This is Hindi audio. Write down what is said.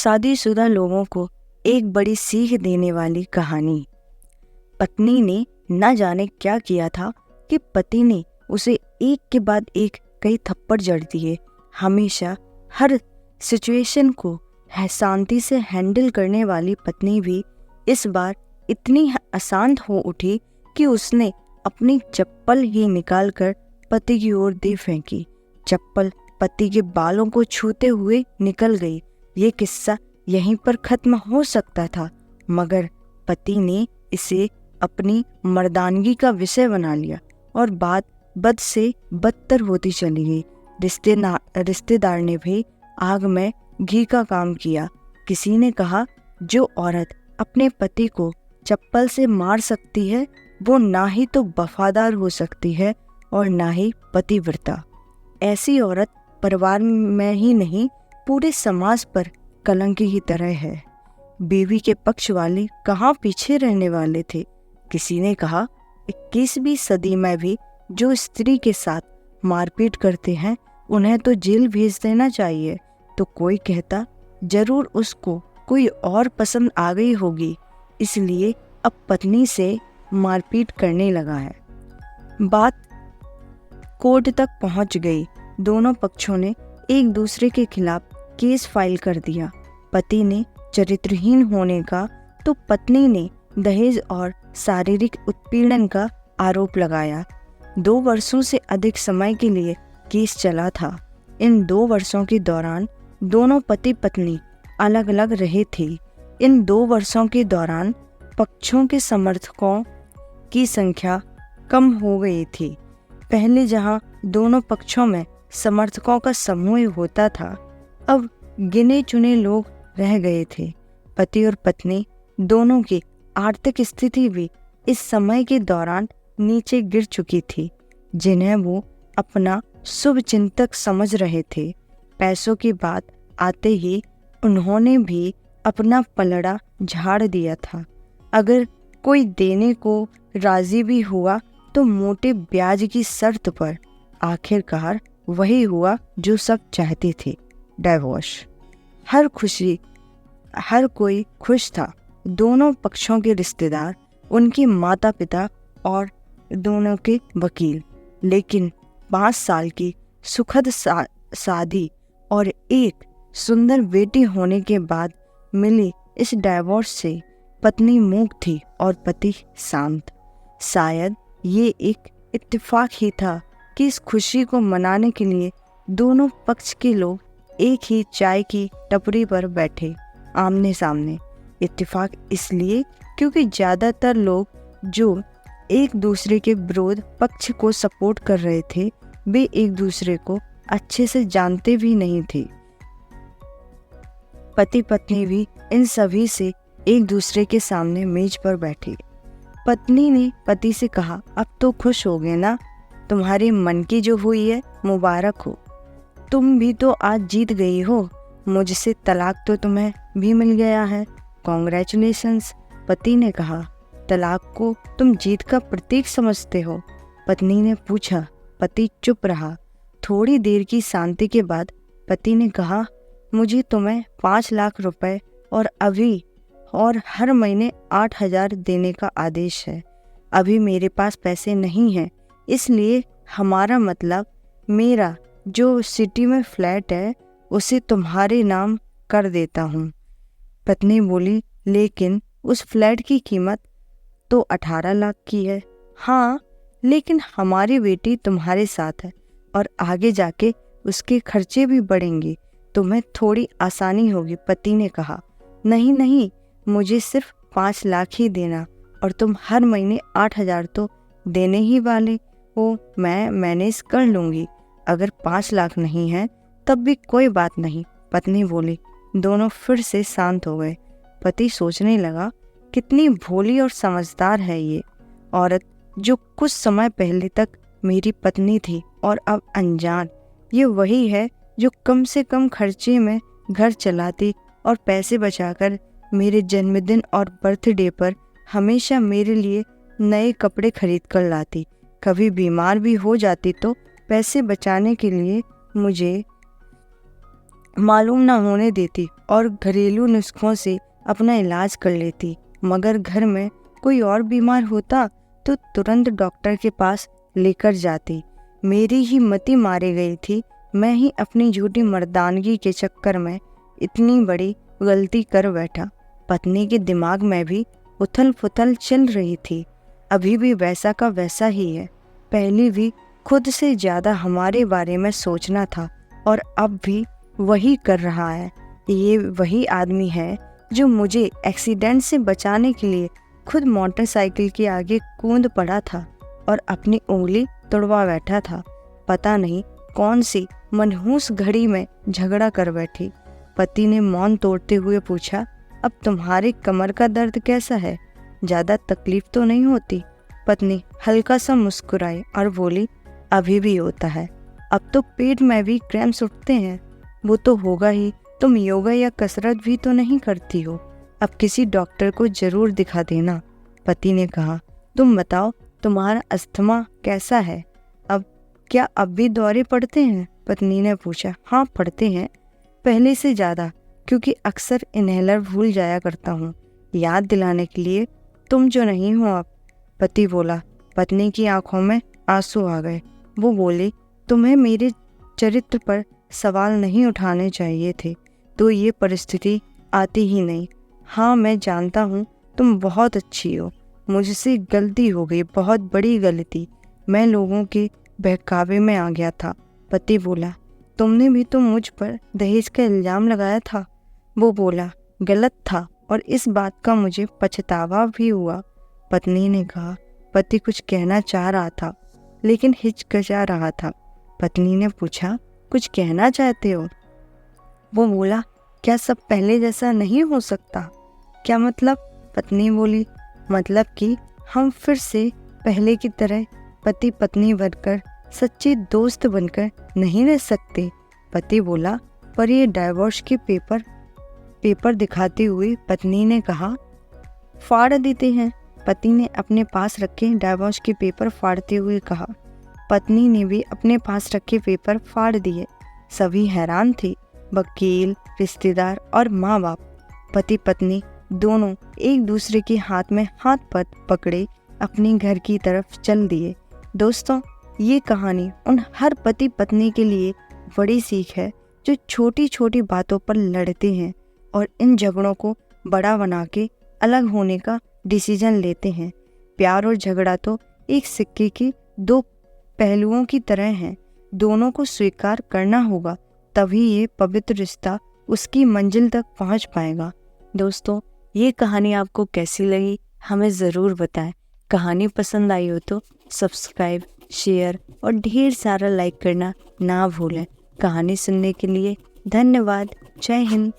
शादीशुदा लोगों को एक बड़ी सीख देने वाली कहानी। पत्नी ने न जाने क्या किया था कि पति ने उसे एक के बाद एक कई थप्पड़ जड़ दिए। हमेशा हर सिचुएशन को शांति से हैंडल करने वाली पत्नी भी इस बार इतनी अशांत हो उठी कि उसने अपनी चप्पल ही निकालकर पति की ओर दे फेंकी। चप्पल पति के बालों को छूते हुए निकल गई। ये किस्सा यहीं पर खत्म हो सकता था, मगर पति ने इसे अपनी मर्दानगी का विषय बना लिया और बात बद से बदतर होती चली गई। रिश्तेदार ने भी आग में घी का काम किया। किसी ने कहा, जो औरत अपने पति को चप्पल से मार सकती है वो ना ही तो वफादार हो सकती है और ना ही पतिव्रता। ऐसी औरत परिवार में ही नहीं पूरे समाज पर कलंक की तरह है। बीवी के पक्ष वाले कहाँ पीछे रहने वाले थे। किसी ने कहा, 21वीं सदी में भी जो स्त्री के साथ मारपीट करते हैं उन्हें तो जेल भेज देना चाहिए। तो कोई कहता, जरूर उसको कोई और पसंद आ गई होगी, इसलिए अब पत्नी से मारपीट करने लगा है। बात कोर्ट तक पहुंच गई। दोनों पक्षों ने एक दूसरे के खिलाफ केस फाइल कर दिया। पति ने चरित्रहीन होने का तो पत्नी ने दहेज और शारीरिक उत्पीड़न का आरोप लगाया। 2 वर्षों से अधिक समय के लिए केस चला था। इन 2 वर्षों के दौरान दोनों पति पत्नी अलग अलग रहे थे। इन 2 वर्षों के दौरान पक्षों के समर्थकों की संख्या कम हो गई थी। पहले जहां दोनों पक्षों में समर्थकों का समूह होता था, अब गिने चुने लोग रह गए थे। पति और पत्नी दोनों की आर्थिक स्थिति भी इस समय के दौरान नीचे गिर चुकी थी, जिन्हें वो अपना शुभचिंतक समझ रहे थे। पैसों की बात आते ही उन्होंने भी अपना पलड़ा झाड़ दिया था। अगर कोई देने को राजी भी हुआ तो मोटे ब्याज की शर्त पर। आखिरकार वही हुआ जो सब चाहते थे, डाइवोर्स। हर कोई खुश था। दोनों पक्षों के रिश्तेदार, उनके माता पिता और दोनों के वकील। लेकिन 5 साल की सुखद शादी और एक सुंदर बेटी होने के बाद मिली इस डाइवोर्स से पत्नी मूक थी और पति शांत। शायद ये एक इत्तेफाक ही था कि इस खुशी को मनाने के लिए दोनों पक्ष के लोग एक ही चाय की टपरी पर बैठे, आमने सामने। इत्तेफाक इसलिए क्योंकि ज़्यादातर लोग जो एक दूसरे के विरोध पक्ष को सपोर्ट कर रहे थे, वे एक दूसरे को अच्छे से जानते भी नहीं थे। पति पत्नी भी इन सभी से एक दूसरे के सामने मेज पर बैठे। पत्नी ने पति से कहा, अब तो खुश हो गए ना? तुम्हारे मन की जो हुई है मुबारक हो। तुम भी तो आज जीत गई हो। मुझसे तलाक तो तुम्हें भी मिल गया है। कॉन्ग्रेचुलेशंस। पति ने कहा, तलाक को तुम जीत का प्रतीक समझते हो? पत्नी ने पूछा। पति चुप रहा। थोड़ी देर की शांति के बाद पति ने कहा, मुझे तुम्हें 5 लाख रुपए और हर महीने 8,000 देने का आदेश है। अभी मेरे पास पैसे नहीं हैं, इसलिए हमारा मतलब मेरा जो सिटी में फ्लैट है उसे तुम्हारे नाम कर देता हूँ। पत्नी बोली, लेकिन उस फ्लैट की कीमत तो 18 लाख की है। हाँ, लेकिन हमारी बेटी तुम्हारे साथ है और आगे जाके उसके खर्चे भी बढ़ेंगे, तुम्हें थोड़ी आसानी होगी। पति ने कहा, नहीं, मुझे सिर्फ 5 लाख ही देना और तुम हर महीने 8,000 तो देने ही वाले हो। मैं मैनेज कर लूँगी। अगर 5 लाख नहीं है तब भी कोई बात नहीं, पत्नी बोली। दोनों फिर से शांत हो गए। पति सोचने लगा, कितनी भोली और समझदार है ये औरत, जो कुछ समय पहले तक मेरी पत्नी थी और अब अनजान। ये वही है जो कम से कम खर्चे में घर चलाती और पैसे बचाकर मेरे जन्मदिन और बर्थडे पर हमेशा मेरे लिए नए कपड़े खरीद कर लाती। कभी बीमार भी हो जाती तो पैसे बचाने के लिए मुझे मालूम ना होने देती और घरेलू नुस्खों से अपना इलाज कर लेती। मगर घर में कोई और बीमार होता तो तुरंत डॉक्टर के पास लेकर जाती। मेरी ही मति मारी गई थी। मैं ही अपनी झूठी मर्दानगी के चक्कर में इतनी बड़ी गलती कर बैठा। पत्नी के दिमाग में भी उथल पुथल चल रही थी। अभी भी वैसा का वैसा ही है। पहले भी खुद से ज़्यादा हमारे बारे में सोचना था और अब भी वही कर रहा है। ये वही आदमी है जो मुझे एक्सीडेंट से बचाने के लिए खुद मोटरसाइकिल के आगे कूद पड़ा था और अपनी उंगली तोड़वा बैठा था। पता नहीं कौन सी मनहूस घड़ी में झगड़ा कर बैठी। पति ने मौन तोड़ते हुए पूछा, अब तुम्हारी कमर का दर्द कैसा है? ज़्यादा तकलीफ तो नहीं होती? पत्नी हल्का सा मुस्कुराई और बोली, अभी भी होता है। अब तो पेट में भी क्रैम्प्स उठते हैं। वो तो होगा ही। तुम योगा या कसरत भी तो नहीं करती हो। अब किसी डॉक्टर को जरूर दिखा देना। पति ने कहा, तुम बताओ तुम्हारा अस्थमा कैसा है? अब क्या अब भी दौरे पड़ते हैं? पत्नी ने पूछा। हाँ पड़ते हैं, पहले से ज़्यादा, क्योंकि अक्सर इन्हेलर भूल जाया करता हूँ याद दिलाने के लिए। तुम जो नहीं हो अब। पति बोला। पत्नी की आंखों में आंसू आ गए। वो बोली, तुम्हें मेरे चरित्र पर सवाल नहीं उठाने चाहिए थे तो ये परिस्थिति आती ही नहीं। हाँ मैं जानता हूँ तुम बहुत अच्छी हो। मुझसे गलती हो गई, बहुत बड़ी गलती। मैं लोगों के बहकावे में आ गया था। पति बोला, तुमने भी तो मुझ पर दहेज का इल्ज़ाम लगाया था। वो बोला, गलत था और इस बात का मुझे पछतावा भी हुआ। पत्नी ने कहा। पति कुछ कहना चाह रहा था लेकिन हिचकिचा रहा था। पत्नी ने पूछा, कुछ कहना चाहते हो? वो बोला, क्या सब पहले जैसा नहीं हो सकता? क्या मतलब? पत्नी बोली, मतलब कि हम फिर से पहले की तरह पति पत्नी बनकर, सच्चे दोस्त बनकर नहीं रह सकते। पति बोला, पर ये डाइवोर्स के पेपर दिखाते हुए पत्नी ने कहा, फाड़ देते हैं। पति ने अपने पास रखे डाइवोर्स के पेपर फाड़ते हुए कहा। पत्नी ने भी अपने पास रखे पेपर फाड़ दिए। सभी हैरान थे, वकील, रिश्तेदार और माँ बाप। पति पत्नी दोनों एक दूसरे के हाथ में हाथ पकड़े अपने घर की तरफ चल दिए। दोस्तों, ये कहानी उन हर पति पत्नी के लिए बड़ी सीख है जो छोटी छोटी बातों पर लड़ते हैं और इन झगड़ों को बड़ा बना के अलग होने का डिसीजन लेते हैं। प्यार और झगड़ा तो एक सिक्के के दो पहलुओं की तरह हैं। दोनों को स्वीकार करना होगा, तभी ये पवित्र रिश्ता उसकी मंजिल तक पहुंच पाएगा। दोस्तों, ये कहानी आपको कैसी लगी हमें ज़रूर बताएं। कहानी पसंद आई हो तो सब्सक्राइब, शेयर और ढेर सारा लाइक करना ना भूलें। कहानी सुनने के लिए धन्यवाद। जय हिंद।